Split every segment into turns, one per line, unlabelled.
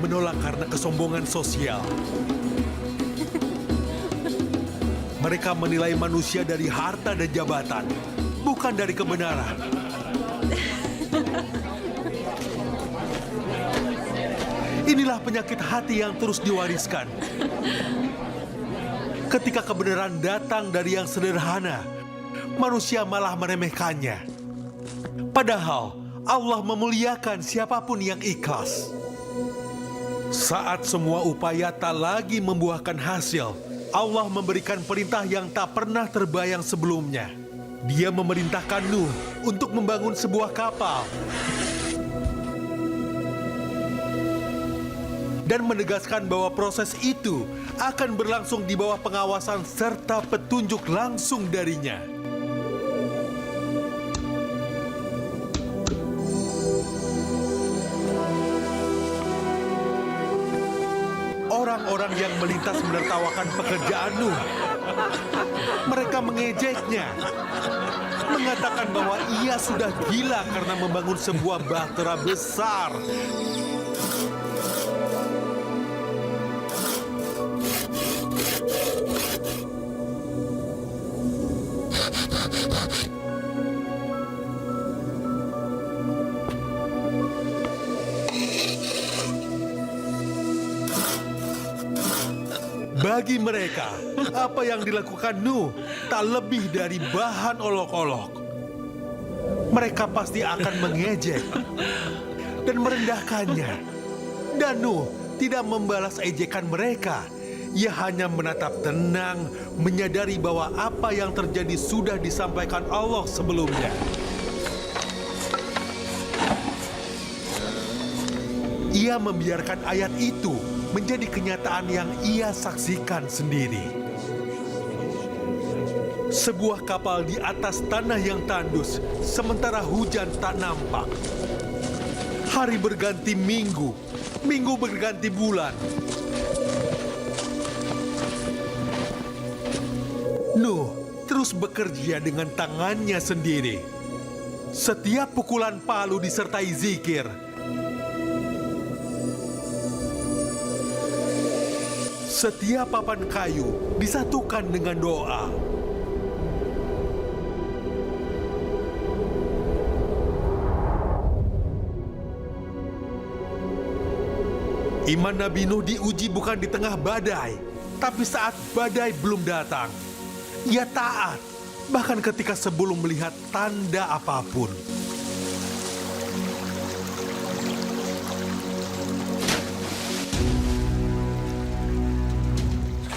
menolak karena kesombongan sosial. Mereka menilai manusia dari harta dan jabatan, bukan dari kebenaran. Inilah penyakit hati yang terus diwariskan. Ketika kebenaran datang dari yang sederhana, manusia malah meremehkannya. Padahal Allah memuliakan siapapun yang ikhlas. Saat semua upaya tak lagi membuahkan hasil, Allah memberikan perintah yang tak pernah terbayang sebelumnya. Dia memerintahkan Nuh untuk membangun sebuah kapal dan menegaskan bahwa proses itu akan berlangsung di bawah pengawasan serta petunjuk langsung darinya. Orang-orang yang melintas menertawakan pekerjaan Nuh. Mereka mengejeknya, mengatakan bahwa ia sudah gila karena membangun sebuah bahtera besar. Bagi mereka, apa yang dilakukan Nuh tak lebih dari bahan olok-olok. Mereka pasti akan mengejek dan merendahkannya. Dan Nuh tidak membalas ejekan mereka. Ia hanya menatap tenang, menyadari bahwa apa yang terjadi sudah disampaikan Allah sebelumnya. Ia membiarkan ayat itu menjadi kenyataan yang ia saksikan sendiri. Sebuah kapal di atas tanah yang tandus, sementara hujan tak nampak. Hari berganti minggu, minggu berganti bulan. Nuh terus bekerja dengan tangannya sendiri. Setiap pukulan palu disertai zikir. Setiap papan kayu disatukan dengan doa. Iman Nabi Nuh diuji bukan di tengah badai, tapi saat badai belum datang. Ia taat, bahkan ketika sebelum melihat tanda apapun.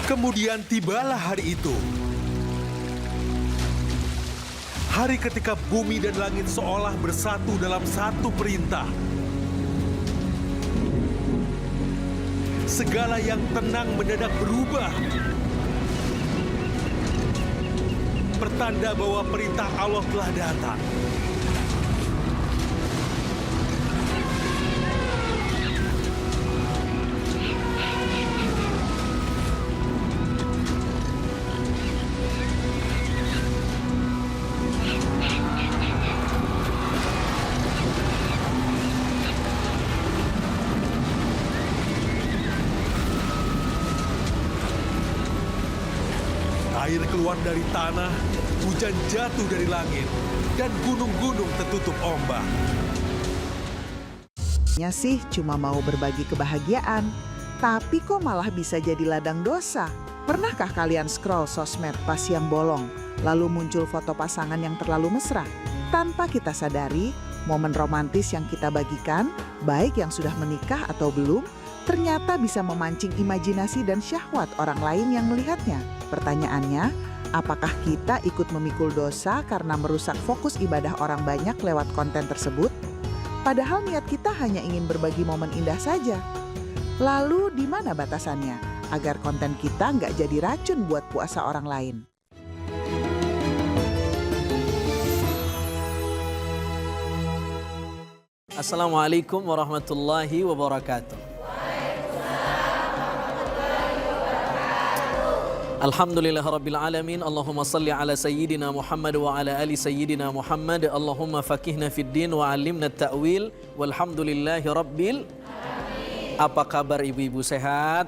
Kemudian tibalah hari itu. Hari ketika bumi dan langit seolah bersatu dalam satu perintah. Segala yang tenang mendadak berubah. Pertanda bahwa perintah Allah telah datang. Air keluar dari tanah, hujan jatuh dari langit, dan gunung-gunung tertutup ombak.
Ya sih cuma mau berbagi kebahagiaan, tapi kok malah bisa jadi ladang dosa. Pernahkah kalian scroll sosmed pas siang bolong, lalu muncul foto pasangan yang terlalu mesra? Tanpa kita sadari, momen romantis yang kita bagikan, baik yang sudah menikah atau belum, ternyata bisa memancing imajinasi dan syahwat orang lain yang melihatnya. Pertanyaannya, apakah kita ikut memikul dosa karena merusak fokus ibadah orang banyak lewat konten tersebut? Padahal niat kita hanya ingin berbagi momen indah saja. Lalu di mana batasannya agar konten kita nggak jadi racun buat puasa orang lain?
Assalamualaikum warahmatullahi wabarakatuh. Alhamdulillahirabbil alamin. Allahumma salli ala sayyidina Muhammad wa ala ali sayyidina Muhammad. Allahumma faqihna fid din wa 'allimna at-ta'wil. Walhamdulillahirabbil alamin. Apa kabar ibu-ibu, sehat?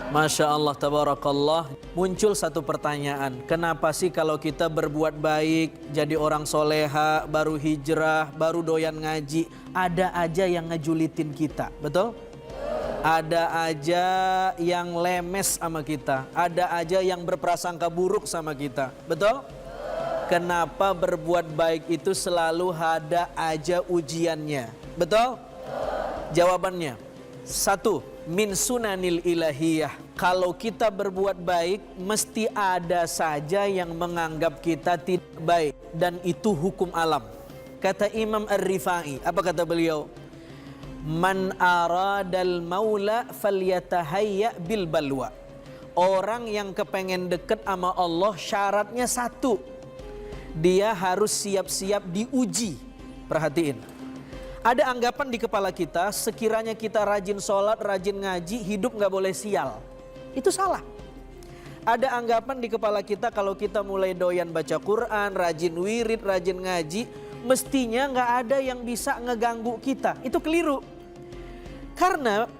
Masya Allah, tabarakallah. Muncul satu pertanyaan, kenapa sih kalau kita berbuat baik, jadi orang soleha, baru hijrah, baru doyan ngaji, ada aja yang ngejulitin kita, betul? Ada aja yang lemes sama kita, ada aja yang berprasangka buruk sama kita, betul? Kenapa berbuat baik itu selalu ada aja ujiannya, betul? Jawabannya, satu, min sunanil ilahiyah. Kalau kita berbuat baik, mesti ada saja yang menganggap kita tidak baik. Dan itu hukum alam. Kata Imam Ar-Rifai, apa kata beliau? Man aradal maula falyatahayya bil balwa. Orang yang kepengen deket sama Allah, syaratnya satu. Dia harus siap-siap diuji. Perhatiin. Ada anggapan di kepala kita, sekiranya kita rajin sholat, rajin ngaji, hidup gak boleh sial. Itu salah. Ada anggapan di kepala kita kalau kita mulai doyan baca Quran, rajin wirid, rajin ngaji, mestinya gak ada yang bisa ngeganggu kita. Itu keliru. Karena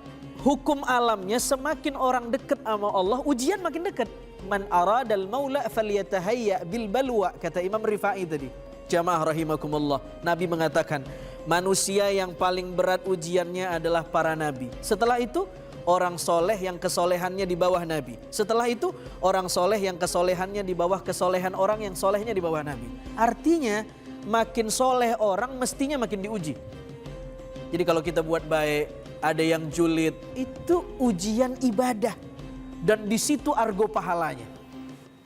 hukum alamnya semakin orang dekat sama Allah, ujian makin dekat. Man aradal maula falyatahayya bil balwa, kata Imam Rifai tadi. Jamaah rahimakumullah. Nabi mengatakan, manusia yang paling berat ujiannya adalah para nabi. Setelah itu, orang soleh yang kesolehannya di bawah nabi. Setelah itu, orang soleh yang kesolehannya di bawah kesolehan orang yang solehnya di bawah nabi. Artinya, makin soleh orang mestinya makin diuji. Jadi kalau kita buat baik, ada yang julid, itu ujian ibadah. Dan di situ argo pahalanya.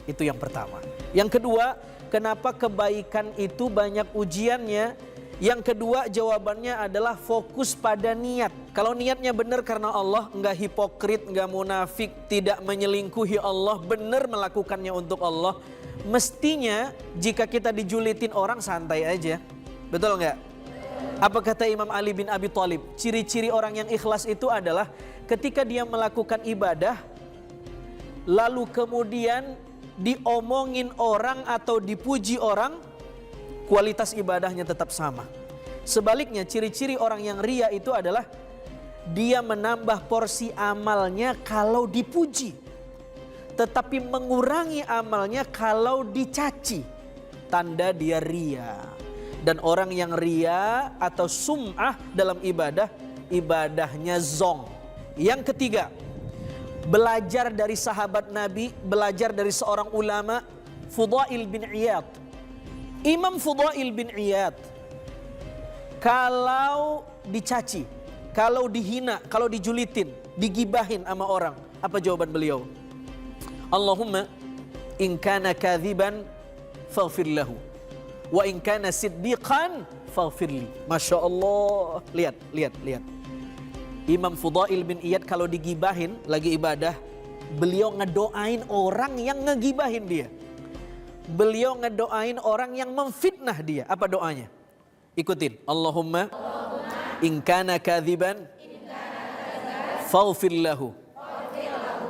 Itu yang pertama. Yang kedua, kenapa kebaikan itu banyak ujiannya? Yang kedua, jawabannya adalah fokus pada niat. Kalau niatnya benar karena Allah, enggak hipokrit, enggak munafik, tidak menyelingkuhi Allah, benar melakukannya untuk Allah, mestinya jika kita dijulitin orang santai aja. Betul enggak? Apa kata Imam Ali bin Abi Thalib? Ciri-ciri orang yang ikhlas itu adalah ketika dia melakukan ibadah, lalu kemudian diomongin orang atau dipuji orang, kualitas ibadahnya tetap sama. Sebaliknya, ciri-ciri orang yang ria itu adalah dia menambah porsi amalnya kalau dipuji, tetapi mengurangi amalnya kalau dicaci. Tanda dia ria. Dan orang yang ria atau sum'ah dalam ibadah, ibadahnya zong. Yang ketiga, belajar dari sahabat Nabi, belajar dari seorang ulama, Fudail bin Iyad. Imam Fudail bin Iyad, kalau dicaci, kalau dihina, kalau dijulitin, digibahin sama orang, apa jawaban beliau? Allahumma in kana kadhiban faghfir lahu wa in kana siddiqan faghfirli. Masya Allah. Lihat. Imam Fudail bin Iyad kalau digibahin lagi ibadah, beliau ngedoain orang yang ngegibahin dia. Beliau ngedoain orang yang memfitnah dia. Apa doanya? Ikutin. Allahumma in kana kadhiban faghfir lahu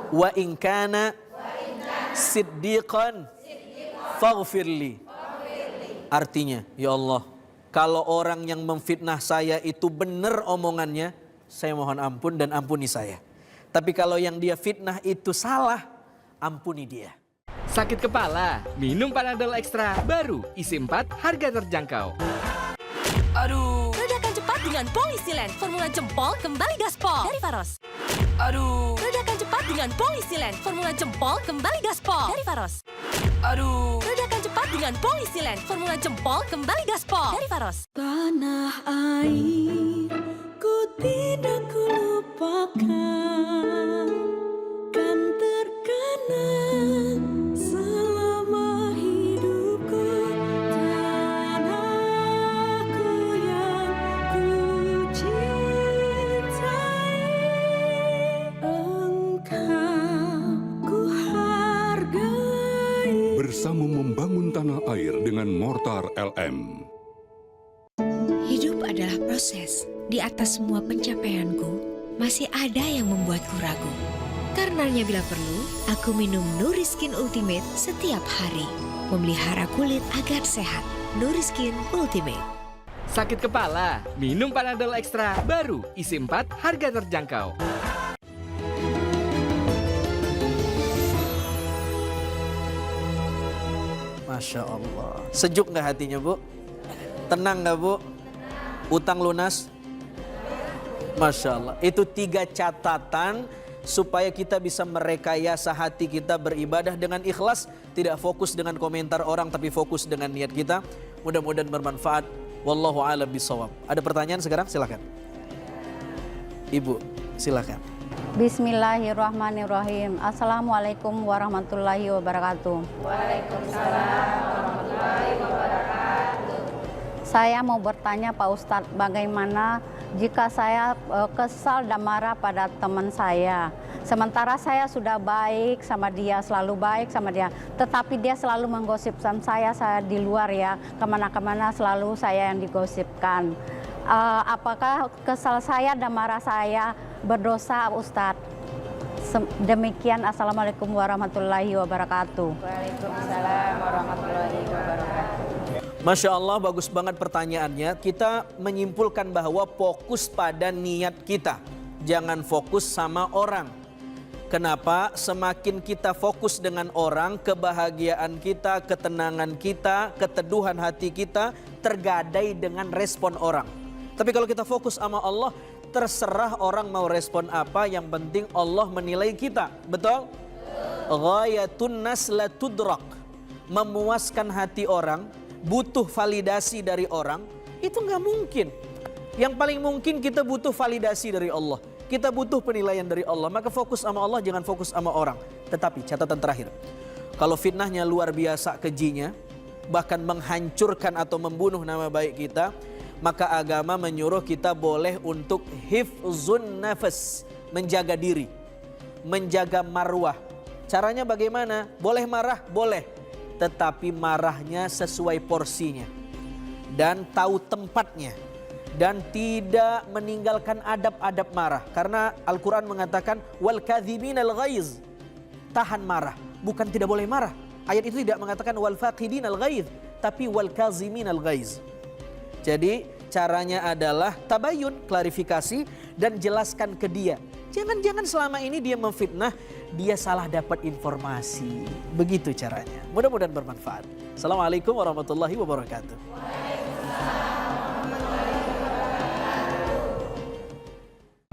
wa in kana siddiqan faghfirli. Artinya, ya Allah, kalau orang yang memfitnah saya itu benar omongannya, saya mohon ampun dan ampuni saya. Tapi kalau yang dia fitnah itu salah, ampuni dia.
Sakit kepala? Minum Panadol Extra baru, isi 4, harga terjangkau.
Aduh. Redakan cepat dengan Polisilen, formula jempol kembali gaspol dari Faros. Aduh. Redakan cepat dengan Polisilen, formula jempol kembali gaspol dari Faros. Aduh. Redakan cepat dengan Polisilen, formula jempol kembali gaspol dari Faros. Tanah air, ku tidak kulupakan, kan terkenang selama hidupku. Tanahku yang ku cintai, engkau ku hargai.
Bersama membangun tanah air dengan Mortar LM.
Hidup adalah proses. Di atas semua pencapaianku, masih ada yang membuatku ragu. Karenanya bila perlu, aku minum Nuriskin Ultimate setiap hari. Memelihara kulit agar sehat. Nuriskin Ultimate.
Sakit kepala? Minum Panadol Extra. Baru, isi 4, harga terjangkau.
Masya Allah. Sejuk nggak hatinya, Bu? Tenang nggak, Bu? Utang lunas? Masya Allah. Itu 3 catatan supaya kita bisa merekayasa hati kita beribadah dengan ikhlas. Tidak fokus dengan komentar orang, tapi fokus dengan niat kita. Mudah-mudahan bermanfaat. Wallahu a'lam bishawab. Ada pertanyaan sekarang? Silakan. Ibu, silakan.
Bismillahirrahmanirrahim. Assalamualaikum warahmatullahi wabarakatuh. Waalaikumsalam warahmatullahi wabarakatuh. Saya mau bertanya Pak Ustadz, bagaimana jika saya kesal dan marah pada teman saya. Sementara saya sudah baik sama dia, selalu baik sama dia. Tetapi dia selalu menggosipkan saya di luar ya. Kemana-kemana selalu saya yang digosipkan. Apakah kesal saya dan marah saya berdosa Ustadz? Demikian, Assalamualaikum warahmatullahi wabarakatuh. Waalaikumsalam warahmatullahi wabarakatuh.
Masya Allah, bagus banget pertanyaannya. Kita menyimpulkan bahwa fokus pada niat kita. Jangan fokus sama orang. Kenapa? Semakin kita fokus dengan orang, kebahagiaan kita, ketenangan kita, keteduhan hati kita tergadai dengan respon orang. Tapi kalau kita fokus sama Allah, terserah orang mau respon apa, yang penting Allah menilai kita. Betul? Ghayatun nas la tudrak. Memuaskan hati orang, butuh validasi dari orang, itu nggak mungkin. Yang paling mungkin kita butuh validasi dari Allah. Kita butuh penilaian dari Allah. Maka fokus sama Allah, jangan fokus sama orang. Tetapi catatan terakhir, kalau fitnahnya luar biasa kejinya, bahkan menghancurkan atau membunuh nama baik kita, maka agama menyuruh kita boleh untuk hifzun nafas, menjaga diri, menjaga marwah. Caranya bagaimana? Boleh marah? Boleh. Tetapi marahnya sesuai porsinya. Dan tahu tempatnya. Dan tidak meninggalkan adab-adab marah. Karena Al-Quran mengatakan, wal kadhiminal ghaiz. Tahan marah. Bukan tidak boleh marah. Ayat itu tidak mengatakan wal faqidinal ghaiz. Tapi wal kaziminal ghaiz. Jadi caranya adalah tabayun, klarifikasi, dan jelaskan ke dia. Jangan-jangan selama ini dia memfitnah, dia salah dapat informasi. Begitu caranya. Mudah-mudahan bermanfaat. Assalamualaikum warahmatullahi wabarakatuh.